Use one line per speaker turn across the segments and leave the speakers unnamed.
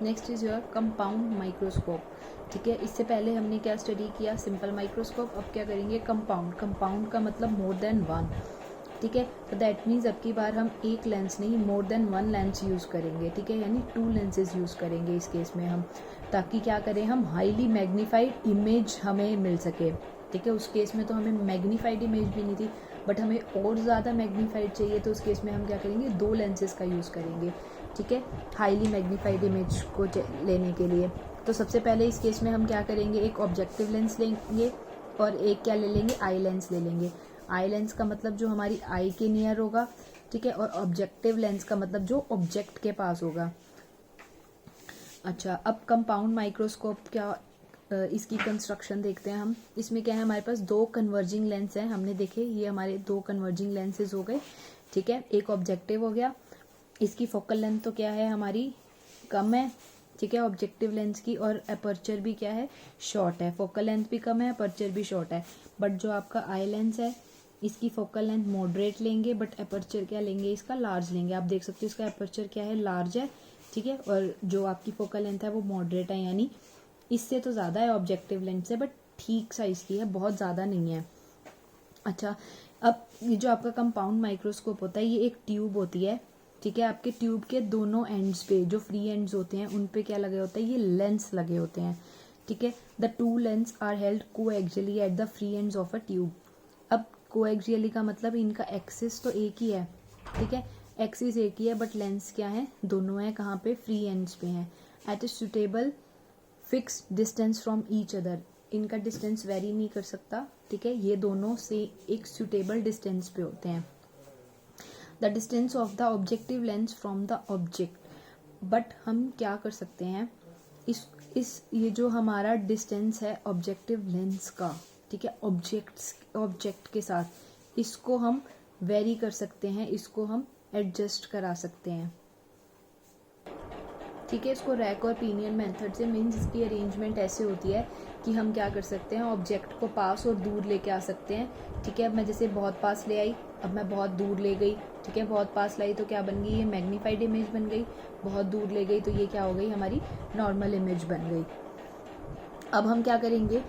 Next is your compound microscope. ठीक है, इससे पहले हमने क्या स्टडी किया, सिंपल माइक्रोस्कोप। अब क्या करेंगे, कंपाउंड। कंपाउंड का मतलब मोर देन वन। ठीक है, तो दैट मीन्स अब की बार हम एक लेंस नहीं, more than one lens use करेंगे। ठीक है, यानी 2 लेंसेज यूज़ करेंगे इस केस में हम, ताकि क्या करें हम, हाईली मैग्नीफाइड इमेज हमें मिल सके। ठीक है, उस केस में तो हमें मैग्नीफाइड इमेज भी नहीं थी, बट हमें और ज़्यादा मैग्नीफाइड चाहिए, तो उस केस में हम क्या करेंगे, 2 लेंसेज का यूज़ करेंगे। ठीक है, हाईली मैग्नीफाइड इमेज को लेने के लिए। तो सबसे पहले इस केस में हम क्या करेंगे, एक ऑब्जेक्टिव लेंस लेंगे और एक क्या ले लेंगे, आई लेंस ले लेंगे। आई लेंस का मतलब जो हमारी आई के नियर होगा। ठीक है, और ऑब्जेक्टिव लेंस का मतलब जो ऑब्जेक्ट के पास होगा। अच्छा, अब कंपाउंड माइक्रोस्कोप क्या, इसकी कंस्ट्रक्शन देखते हैं हम। इसमें क्या है, हमारे पास 2 कन्वर्जिंग लेंस हैं, हमने देखे, ये हमारे 2 कन्वर्जिंग लेंसेज हो गए। ठीक है, एक ऑब्जेक्टिव हो गया। इसकी फोकल लेंथ तो क्या है हमारी, कम है। ठीक है, ऑब्जेक्टिव लेंस की, और अपर्चर भी क्या है, शॉर्ट है। फोकल लेंथ भी कम है, अपर्चर भी शॉर्ट है। बट जो आपका आई लेंस है, इसकी फोकल लेंथ मॉडरेट लेंगे, बट अपर्चर क्या लेंगे, इसका लार्ज लेंगे। आप देख सकते हो इसका अपर्चर क्या है, लार्ज है। ठीक है, और जो आपकी फोकल लेंथ है वो मॉडरेट है, यानी इससे तो ज़्यादा है ऑब्जेक्टिव लेंस से, बट ठीक साइज की है, बहुत ज़्यादा नहीं है। अच्छा, अब ये जो आपका कंपाउंड माइक्रोस्कोप होता है, ये एक ट्यूब होती है। ठीक है, आपके ट्यूब के दोनों एंड्स पे जो फ्री एंड्स होते हैं उन पे क्या लगे होते हैं, ये लेंस लगे होते हैं। ठीक है, the 2 lens are held coaxially at the free ends of a tube. अब कोएक्सियली का मतलब इनका एक्सिस तो एक ही है। ठीक है, एक्सिस एक ही है, बट लेंस क्या है, दोनों है। कहाँ पे, फ्री एंड्स पे हैं। At a suitable fix distance from each other, इनका डिस्टेंस वेरी नहीं कर सकता। ठीक है, ये दोनों से एक सुटेबल डिस्टेंस पे होते हैं। The distance of the objective lens from the object. But हम क्या कर सकते हैं, इस ये जो हमारा डिस्टेंस है ऑब्जेक्टिव लेंस का, ठीक है, ऑब्जेक्ट के साथ, इसको हम वेरी कर सकते हैं, इसको हम एडजस्ट करा सकते हैं। ठीक है, इसको रैक और पिनियन मेथड से, मीन्स इसकी अरेंजमेंट ऐसे होती है कि हम क्या कर सकते हैं, ऑब्जेक्ट को पास और दूर लेके आ सकते हैं। ठीक है, अब मैं जैसे बहुत पास ले आई, अब मैं बहुत दूर ले गई। ठीक है, बहुत पास लाई तो क्या बन गई, ये मैग्नीफाइड इमेज बन गई। बहुत दूर ले गई तो ये क्या हो गई, हमारी नॉर्मल इमेज बन गई। अब हम क्या करेंगे,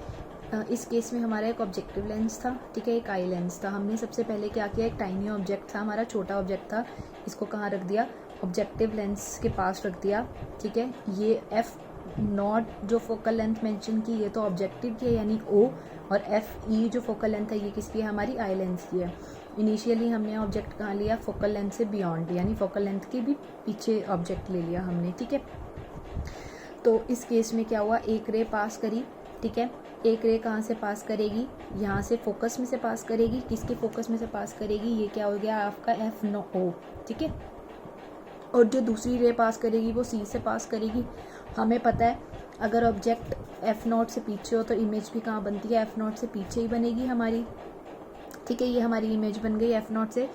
इस केस में हमारा एक ऑब्जेक्टिव लेंस था। ठीक है, एक आई लेंस था। हमने सबसे पहले क्या किया, एक टाइनी ऑब्जेक्ट था, हमारा छोटा ऑब्जेक्ट था, इसको कहाँ रख दिया, ऑब्जेक्टिव लेंस के पास रख दिया। ठीक है, ये F0 जो फोकल लेंथ मेंशन की, ये तो ऑब्जेक्टिव की है यानी O, और FE जो फोकल लेंथ है ये किसकी है, हमारी आई लेंस की है। इनिशियली हमने ऑब्जेक्ट कहाँ लिया, फोकल लेंथ से बियॉन्ड, यानी फोकल लेंथ के भी पीछे ऑब्जेक्ट ले लिया हमने। ठीक है, तो इस केस में क्या हुआ, एक रे पास करी। ठीक है, एक रे कहाँ से पास करेगी, यहाँ से फोकस में से पास करेगी। किसके फोकस में से पास करेगी, ये क्या हो गया आपका F0O। ठीक है, और जो दूसरी रे पास करेगी वो C से पास करेगी। हमें पता है अगर ऑब्जेक्ट F0 से पीछे हो तो इमेज भी कहाँ बनती है, F0 से पीछे ही बनेगी हमारी। ठीक है, ये हमारी इमेज बन गई, F0 से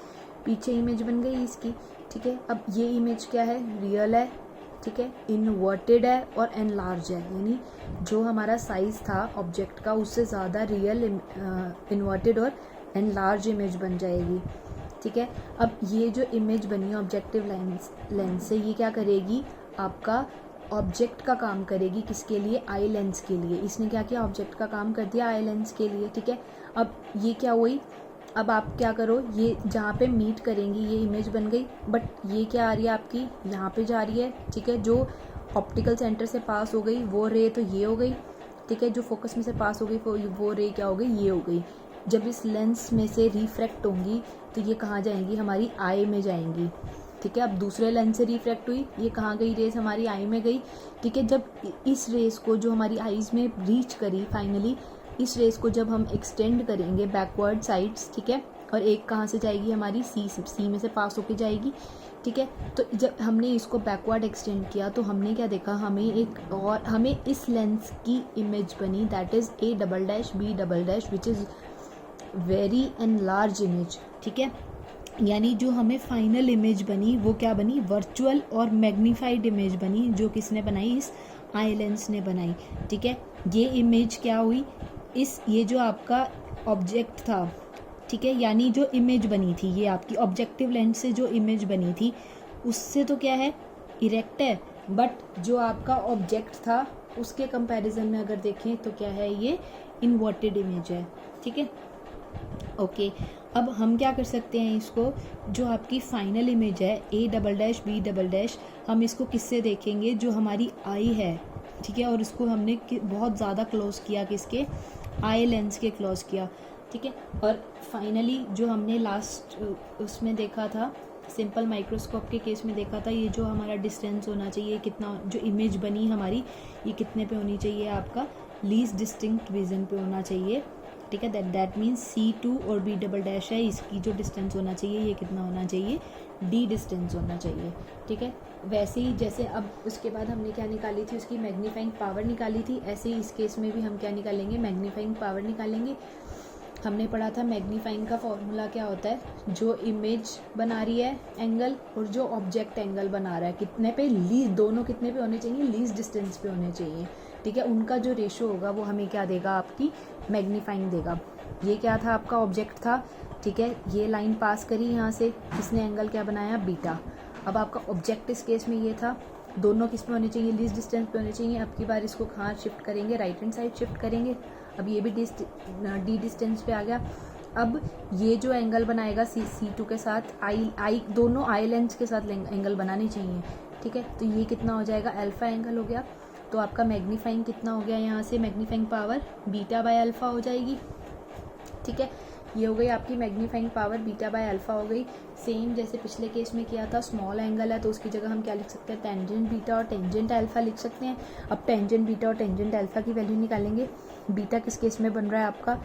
पीछे इमेज बन गई इसकी। ठीक है, अब ये इमेज क्या है, रियल है। ठीक है, इन्वर्टेड है और एनलार्ज है, यानी जो हमारा साइज था ऑब्जेक्ट का उससे ज़्यादा रियल, इन्वर्टेड और एनलार्ज इमेज बन जाएगी। ठीक है, अब ये जो इमेज बनी है ऑब्जेक्टिव लेंस से, ये क्या करेगी, आपका ऑब्जेक्ट का काम करेगी। किसके लिए, आई लेंस के लिए। इसने क्या किया, ऑब्जेक्ट का काम कर दिया आई लेंस के लिए। ठीक है, अब ये क्या हुई, अब आप क्या करो, ये जहाँ पे मीट करेंगी ये इमेज बन गई, बट ये क्या आ रही है आपकी, यहाँ पे जा रही है। ठीक है, जो ऑप्टिकल सेंटर से पास हो गई वो रे तो ये हो गई। ठीक है, जो फोकस में से पास हो गई वो रे क्या हो गई, ये हो गई। जब इस लेंस में से रिफ्रैक्ट होंगी तो ये कहाँ जाएंगी, हमारी आई में जाएंगी। ठीक है, अब दूसरे लेंस से रिफ्रैक्ट हुई, ये कहाँ गई, रेस हमारी आई में गई। ठीक है, जब इस रेस को जो हमारी आईज में रीच करी फाइनली, इस रेस को जब हम एक्सटेंड करेंगे बैकवर्ड साइड्स, ठीक है, और एक कहाँ से जाएगी, हमारी सी में से पास होके जाएगी। ठीक है, तो जब हमने इसको बैकवर्ड एक्सटेंड किया तो हमने क्या देखा, हमें इस लेंस की इमेज बनी, that is A"B" which is very and large image. ठीक है, यानी जो हमें फाइनल इमेज बनी वो क्या बनी, वर्चुअल और मैग्नीफाइड इमेज बनी, जो किसने बनाई, इस आई लेंस ने बनाई। ठीक है, ये इमेज क्या हुई, ये जो आपका ऑब्जेक्ट था, ठीक है, यानी जो इमेज बनी थी, ये आपकी ऑब्जेक्टिव लेंस से जो इमेज बनी थी उससे तो क्या है, इरेक्ट है, बट जो आपका ऑब्जेक्ट था उसके कंपैरिजन में अगर देखें तो क्या है, ये इन्वर्टेड इमेज है, ठीक है। ओके, अब हम क्या कर सकते हैं, इसको जो आपकी फाइनल इमेज है A double dash B double dash, हम इसको किससे देखेंगे, जो हमारी आई है, ठीक है, और इसको हमने बहुत ज़्यादा क्लोज किया, किसके, आई लेंस के क्लोज किया, ठीक है। और फाइनली जो हमने लास्ट उसमें देखा था, सिंपल माइक्रोस्कोप के केस में देखा था, ये जो हमारा डिस्टेंस होना चाहिए, कितना जो इमेज बनी हमारी, ये कितने पे होनी चाहिए, आपका लीस्ट डिस्टिंक्ट विजन पे होना चाहिए, ठीक है। दैट मीन्स C2 और B डबल डैश है, इसकी जो डिस्टेंस होना चाहिए, ये कितना होना चाहिए, D डिस्टेंस होना चाहिए, ठीक है। वैसे ही जैसे अब उसके बाद हमने क्या निकाली थी, उसकी मैग्नीफाइंग पावर निकाली थी, ऐसे ही इस केस में भी हम क्या निकालेंगे, मैग्नीफाइंग पावर निकालेंगे। हमने पढ़ा था मैग्नीफाइंग का फॉर्मूला क्या होता है, जो इमेज बना रही है एंगल और जो ऑब्जेक्ट एंगल बना रहा है, कितने पे, लीस्ट, दोनों कितने पे होने चाहिए, लीस्ट डिस्टेंस पे होने चाहिए, ठीक है। उनका जो रेशो होगा वो हमें क्या देगा, आपकी मैग्नीफाइंग देगा। ये क्या था, आपका ऑब्जेक्ट था, ठीक है, ये लाइन पास करी यहाँ से, इसने एंगल क्या बनाया, बीटा। अब आपका ऑब्जेक्ट इस केस में ये था, दोनों किस पे होने चाहिए, लीस्ट डिस्टेंस पे होने चाहिए। अब की बार इसको कहाँ शिफ्ट करेंगे, राइट हैंड साइड शिफ्ट करेंगे। अब ये भी डी डिस्टेंस पे आ गया। अब ये जो एंगल बनाएगा C2 के साथ, आई दोनों आई लेंस के साथ एंगल बनाने चाहिए, ठीक है। तो ये कितना हो जाएगा, अल्फा एंगल हो गया। तो आपका मैग्नीफाइंग कितना हो गया, यहाँ से magnifying power beta by alpha हो जाएगी, ठीक है। ये हो गई आपकी magnifying power beta by alpha हो गई। सेम जैसे पिछले केस में किया था, स्मॉल एंगल है तो उसकी जगह हम क्या लिख सकते हैं, टेंजेंट बीटा और टेंजेंट अल्फा लिख सकते हैं। अब टेंजेंट बीटा और टेंजेंट अल्फा की वैल्यू निकालेंगे। बीटा किस केस में बन रहा है, आपका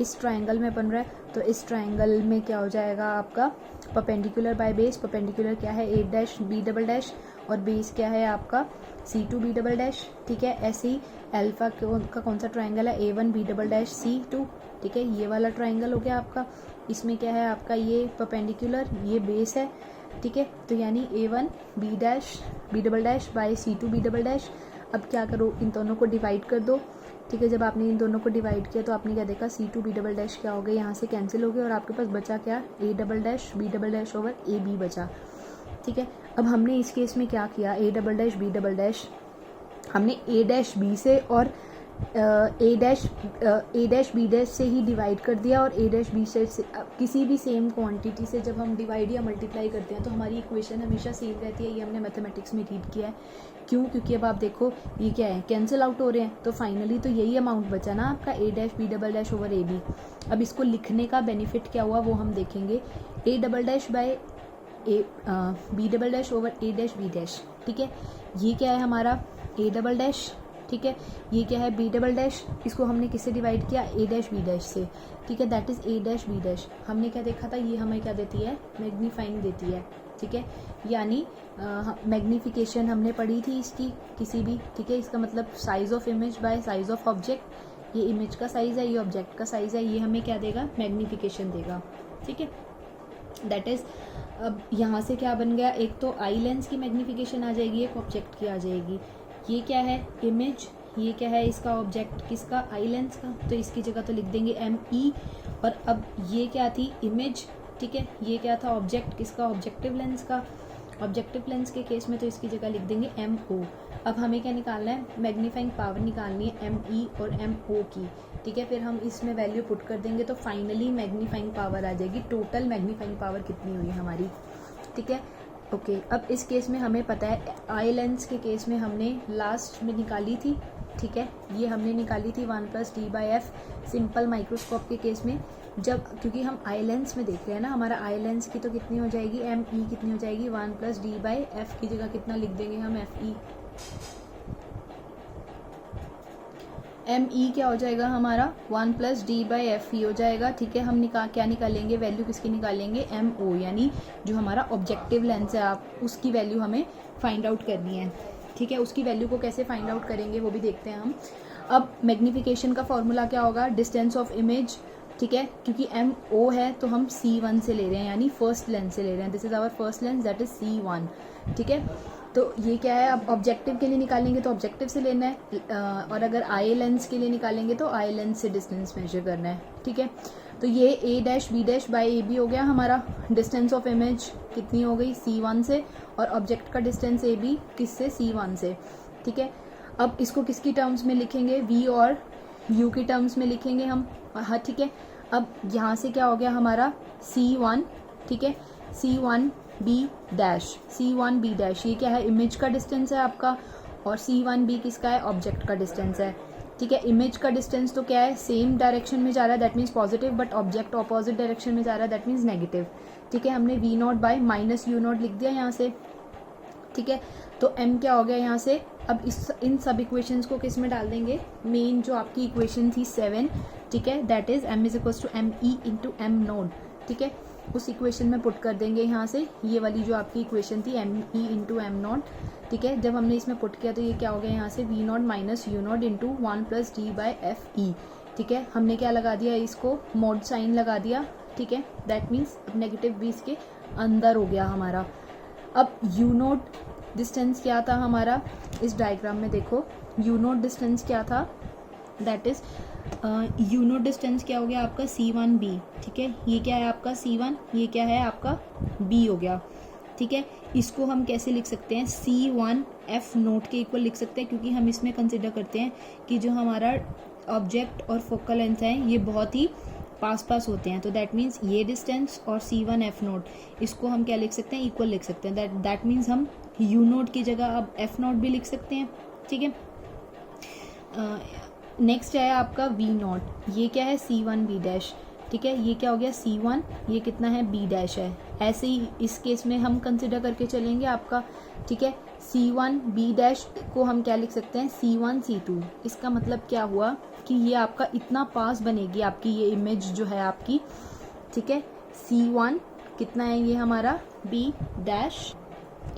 इस ट्रायंगल में बन रहा है, तो इस ट्रायंगल में क्या हो जाएगा, आपका परपेंडिकुलर बाय बेस। परपेंडिकुलर क्या है, A dash B double dash, और बेस क्या है आपका C2 B डबल डैश, ठीक है। ऐसे ही अल्फा का कौन सा ट्रायंगल है, A1 B double dash C2, ठीक है। ये वाला ट्रायंगल हो गया आपका। इसमें क्या है आपका, ये परपेंडिकुलर, ये बेस है, ठीक है। तो यानी A1 B dash B double dash by C2 B double dash. अब क्या करो, इन दोनों को डिवाइड कर दो, ठीक है। जब आपने इन दोनों को डिवाइड किया तो आपने क्या देखा, C2 B डबल डैश क्या हो गया, यहाँ से कैंसिल हो गया और आपके पास बचा क्या, A double dash B double dash over AB बचा, ठीक है। अब हमने इस केस में क्या किया, A double dash B double dash, हमने A डैश B से और A डैश B डैश से ही डिवाइड कर दिया, और A डैश B से किसी भी सेम क्वांटिटी से जब हम डिवाइड या मल्टीप्लाई करते हैं तो हमारी इक्वेशन हमेशा सेम रहती है। ये हमने मैथमेटिक्स में रीड किया है। क्यों, क्योंकि अब आप देखो ये क्या है, कैंसिल आउट हो रहे हैं, तो फाइनली तो यही अमाउंट बचा ना आपका, A dash B double dash over AB। अब इसको लिखने का बेनिफिट क्या हुआ वो हम देखेंगे। A double dash by B double dash over A dash B dash, ठीक है। ये क्या है हमारा, A डबल डैश, ठीक है। ये क्या है, B डबल डैश, इसको हमने किससे डिवाइड किया, A डैश B डैश से, ठीक है। That is A dash B dash. हमने क्या देखा था, ये हमें क्या देती है, मैग्नीफाइंग देती है, ठीक है। यानी मैग्नीफिकेशन हमने पढ़ी थी इसकी किसी भी, ठीक है। इसका मतलब size of image by size of object. ये इमेज का साइज है, ये ऑब्जेक्ट का साइज है, ये हमें क्या देगा, मैग्नीफिकेशन देगा, ठीक है। दैट इज, अब यहाँ से क्या बन गया, एक तो आई लेंस की मैग्नीफिकेशन आ जाएगी, एक ऑब्जेक्ट की आ जाएगी। ये क्या है, इमेज, ये क्या है, इसका ऑब्जेक्ट किसका, आई लेंस का, तो इसकी जगह तो लिख देंगे ME। और अब ये क्या थी, इमेज, ठीक है। ये क्या था, ऑब्जेक्ट किसका, ऑब्जेक्टिव लेंस का। ऑब्जेक्टिव लेंस के केस में तो इसकी जगह लिख देंगे MO। अब हमें क्या निकालना है, मैग्नीफाइंग पावर निकालनी है ME और MO की, ठीक है। फिर हम इसमें वैल्यू पुट कर देंगे तो फाइनली मैग्नीफाइंग पावर आ जाएगी। टोटल मैग्नीफाइंग पावर कितनी हुई हमारी, ठीक है। ओके, अब इस केस में हमें पता है, आई लेंस के केस में हमने लास्ट में निकाली थी, ठीक है। ये हमने निकाली थी 1 + D/F। सिंपल माइक्रोस्कोप के केस में जब, क्योंकि हम आई लेंस में देख रहे हैं ना, हमारा आई लेंस की तो कितनी हो जाएगी, ME कितनी हो जाएगी, 1 + D/F की जगह कितना लिख देंगे हम, FE। ME क्या हो जाएगा हमारा, 1 + D/FE हो जाएगा, ठीक है। हम क्या निकालेंगे, वैल्यू किसकी निकालेंगे, MO, यानी जो हमारा ऑब्जेक्टिव लेंस है, आप उसकी वैल्यू हमें फाइंड आउट करनी है, ठीक है। उसकी वैल्यू को कैसे फाइंड आउट करेंगे वो भी देखते हैं हम। अब मैग्नीफिकेशन का फॉर्मूला क्या होगा, डिस्टेंस ऑफ इमेज, ठीक है। क्योंकि MO है तो हम C1 से ले रहे हैं, यानी फर्स्ट लेंस से ले रहे हैं। This is our first lens, that is C1, ठीक है। तो ये क्या है, अब ऑब्जेक्टिव के लिए निकालेंगे तो ऑब्जेक्टिव से लेना है, और अगर आई लेंस के लिए निकालेंगे तो आई लेंस से डिस्टेंस मेजर करना है, ठीक है। तो ये a dash b dash by A B हो गया हमारा। डिस्टेंस ऑफ इमेज कितनी हो गई c1 से, और ऑब्जेक्ट का डिस्टेंस ए बी किससे, c1 से, ठीक है। अब इसको किसकी टर्म्स में लिखेंगे, v और u की टर्म्स में लिखेंगे हम, हाँ ठीक है। अब यहाँ से क्या हो गया हमारा c1, ठीक है, c1b डैश, ये क्या है, इमेज का डिस्टेंस है आपका, और c1b किसका है, ऑब्जेक्ट का डिस्टेंस है, ठीक है। इमेज का डिस्टेंस तो क्या है, सेम डायरेक्शन में जा रहा है, that means positive, but object opposite direction में जा रहा है, दैट मीन्स नेगेटिव, ठीक है। हमने v not by minus U not लिख दिया यहाँ से, ठीक है। तो m क्या हो गया यहाँ से, अब इन सब इक्वेशंस को किस में डाल देंगे, मेन जो आपकी इक्वेशन थी 7, ठीक है, that is m is equals to M E into M nought, ठीक है, उस इक्वेशन में पुट कर देंगे यहाँ से, ये वाली जो आपकी इक्वेशन थी M E into M nought, ठीक है। जब हमने इसमें पुट किया तो ये क्या हो गया यहाँ से, V nought minus U nought into 1 plus D by F E, ठीक है। हमने क्या लगा दिया, इसको मोड साइन लगा दिया, ठीक है, दैट मीन्स अब नेगेटिव भी इसके अंदर हो गया हमारा। अब यू नोट डिस्टेंस क्या था हमारा, इस डायग्राम में देखो, यू नोट डिस्टेंस क्या था, that is you note distance क्या हो गया आपका c1b, ठीक है। ये क्या है आपका c1, ये क्या है आपका b हो गया, ठीक है। इसको हम कैसे लिख सकते हैं, c1f नोट के इक्वल लिख सकते हैं, क्योंकि हम इसमें कंसिडर करते हैं कि जो हमारा ऑब्जेक्ट और फोकल लेंथ है ये बहुत ही पास होते हैं, तो दैट मीन्स ये डिस्टेंस और c1f नोट इसको हम क्या लिख सकते हैं, इक्वल लिख सकते हैं, दैट मीन्स हम u नोट की जगह अब f नोट भी लिख सकते हैं, ठीक है। नेक्स्ट है आपका v नॉट, ये क्या है c1b डैश, ठीक है, ये क्या हो गया c1, ये कितना है b डैश है। ऐसे ही इस केस में हम कंसिडर करके चलेंगे आपका, ठीक है, c1b डैश को हम क्या लिख सकते हैं, c1 c2। इसका मतलब क्या हुआ कि ये आपका इतना पास बनेगी आपकी ये इमेज जो है आपकी, ठीक है, c1 कितना है ये हमारा b डैश।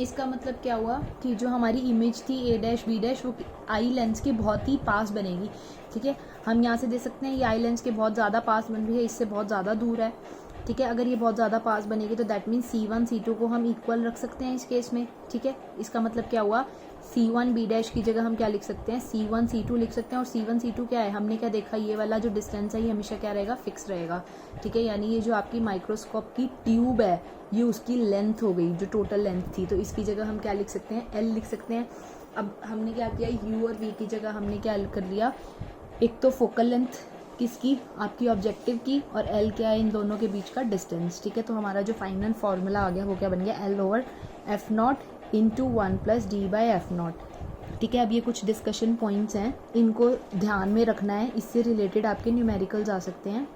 इसका मतलब क्या हुआ कि जो हमारी इमेज थी a डैश b डैश वो आई लेंस के बहुत ही पास बनेगी, ठीक है। हम यहाँ से दे सकते हैं ये आई लेंस के बहुत ज़्यादा पास बन रही है, इससे बहुत ज़्यादा दूर है, ठीक है। अगर ये बहुत ज़्यादा पास बनेगी तो दैट मीन्स c1 c2 को हम इक्वल रख सकते हैं इस केस में, ठीक है। इसका मतलब क्या हुआ, c1b डैश की जगह हम क्या लिख सकते हैं, c1 c2 लिख सकते हैं। और c1 c2 क्या है, हमने क्या देखा, ये वाला जो डिस्टेंस है ये हमेशा क्या रहेगा, फिक्स रहेगा, ठीक है। यानी ये जो आपकी माइक्रोस्कोप की ट्यूब है ये उसकी लेंथ हो गई, जो टोटल लेंथ थी, तो इसकी जगह हम क्या लिख सकते हैं, l लिख सकते हैं। अब हमने क्या किया, u और v की जगह हमने क्या कर लिया, एक तो फोकल लेंथ किसकी, आपकी ऑब्जेक्टिव की, और l क्या है, इन दोनों के बीच का डिस्टेंस, ठीक है। तो हमारा जो फाइनल फार्मूला आ गया वो क्या बन गया, l over F not into 1 plus D by F not, ठीक है। अब ये कुछ डिस्कशन पॉइंट्स हैं, इनको ध्यान में रखना है, इससे रिलेटेड आपके न्यूमेरिकल्स आ सकते हैं।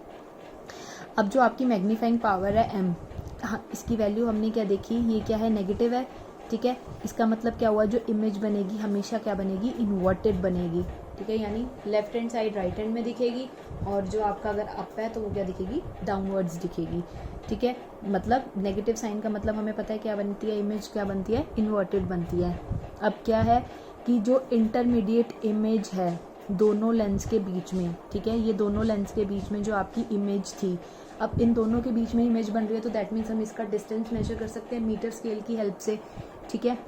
अब जो आपकी मैग्नीफाइंग पावर है m, हाँ इसकी वैल्यू हमने क्या देखी, ये क्या है, नेगेटिव है, ठीक है। इसका मतलब क्या हुआ, जो इमेज बनेगी हमेशा क्या बनेगी, इन्वर्टेड बनेगी, ठीक है। यानी left hand side right hand में दिखेगी, और जो आपका अगर अप है तो वो क्या दिखेगी, डाउनवर्ड्स दिखेगी, ठीक है। मतलब नेगेटिव साइन का मतलब हमें पता है क्या बनती है, इमेज क्या बनती है, इन्वर्टेड बनती है। अब क्या है कि जो इंटरमीडिएट इमेज है दोनों लेंस के बीच में, ठीक है, ये दोनों लेंस के बीच में जो आपकी इमेज थी, अब इन दोनों के बीच में इमेज बन रही है, तो दैट मीन्स हम इसका डिस्टेंस मेजर कर सकते हैं मीटर स्केल की हेल्प से, ठीक है।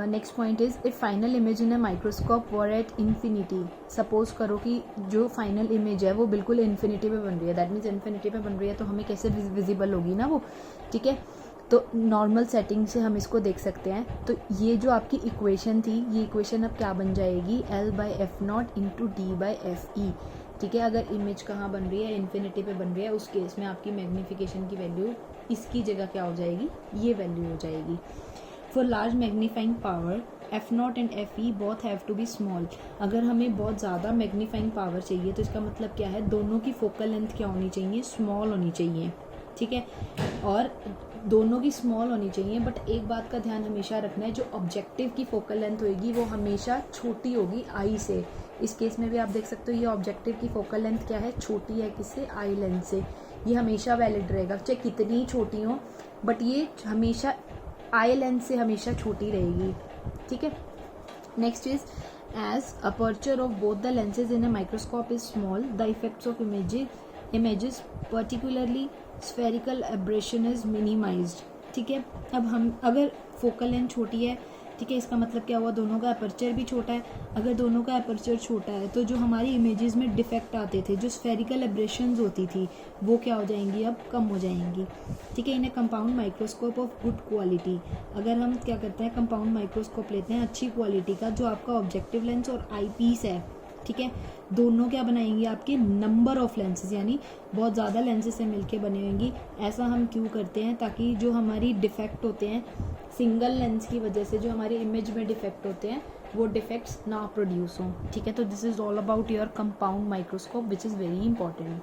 Next point is, if final image in a microscope were at infinity, suppose करो कि जो फाइनल इमेज है वो बिल्कुल इन्फिनिटी पे बन रही है, दैट मीन्स इन्फिनिटी पे बन रही है तो हमें कैसे विजिबल होगी ना वो, ठीक है। तो नॉर्मल सेटिंग से हम इसको देख सकते हैं। तो ये जो आपकी इक्वेशन थी, ये इक्वेशन अब क्या बन जाएगी, l by F not into D by F E, ठीक है। अगर इमेज कहाँ बन रही है, इन्फिनिटी पे बन रही है, उस केस में आपकी मैग्नीफिकेशन की वैल्यू इसकी जगह क्या हो जाएगी, ये वैल्यू हो जाएगी। For large magnifying power F nought and F E both have to be small, अगर हमें बहुत ज़्यादा मैग्नीफाइंग पावर चाहिए तो इसका मतलब क्या है, दोनों की फोकल लेंथ क्या होनी चाहिए, स्मॉल होनी चाहिए, ठीक है। और दोनों की स्मॉल होनी चाहिए, बट एक बात का ध्यान हमेशा रखना है, जो ऑब्जेक्टिव की फोकल लेंथ होगी वो हमेशा छोटी होगी आई से। इस केस में भी आप देख सकते हो ये ऑब्जेक्टिव की फोकल लेंथ क्या है, छोटी है, किससे, आई लेंथ से। ये हमेशा वैलिड रहेगा, चाहे कितनी छोटी हो, बट ये हमेशा आई लेंथ से हमेशा छोटी रहेगी, ठीक है। Next is, as aperture of both the lenses in a microscope is small, the effects of images particularly spherical aberration is minimised, ठीक है। अब हम अगर फोकल लेंथ छोटी है, ठीक है। इसका मतलब क्या हुआ, दोनों का अपर्चर भी छोटा है। अगर दोनों का अपर्चर छोटा है तो जो हमारी इमेजेस में डिफेक्ट आते थे, जो स्फेरिकल एब्रेशंस होती थी, वो क्या हो जाएंगी, अब कम हो जाएंगी। ठीक है। In a compound microscope of good quality, अगर हम क्या करते हैं, कंपाउंड माइक्रोस्कोप लेते हैं अच्छी क्वालिटी का, जो आपका ऑब्जेक्टिव लेंस और आई पीस है, ठीक है, दोनों क्या बनाएंगे, आपके नंबर ऑफ लेंसेज, यानी बहुत ज़्यादा लेंसेज से मिलके बने होंगी। ऐसा हम क्यों करते हैं, ताकि जो हमारी डिफेक्ट होते हैं सिंगल लेंस की वजह से, जो हमारे इमेज में डिफेक्ट होते हैं, वो डिफेक्ट्स ना प्रोड्यूस हों। ठीक है। तो this is all about your compound microscope which is very important.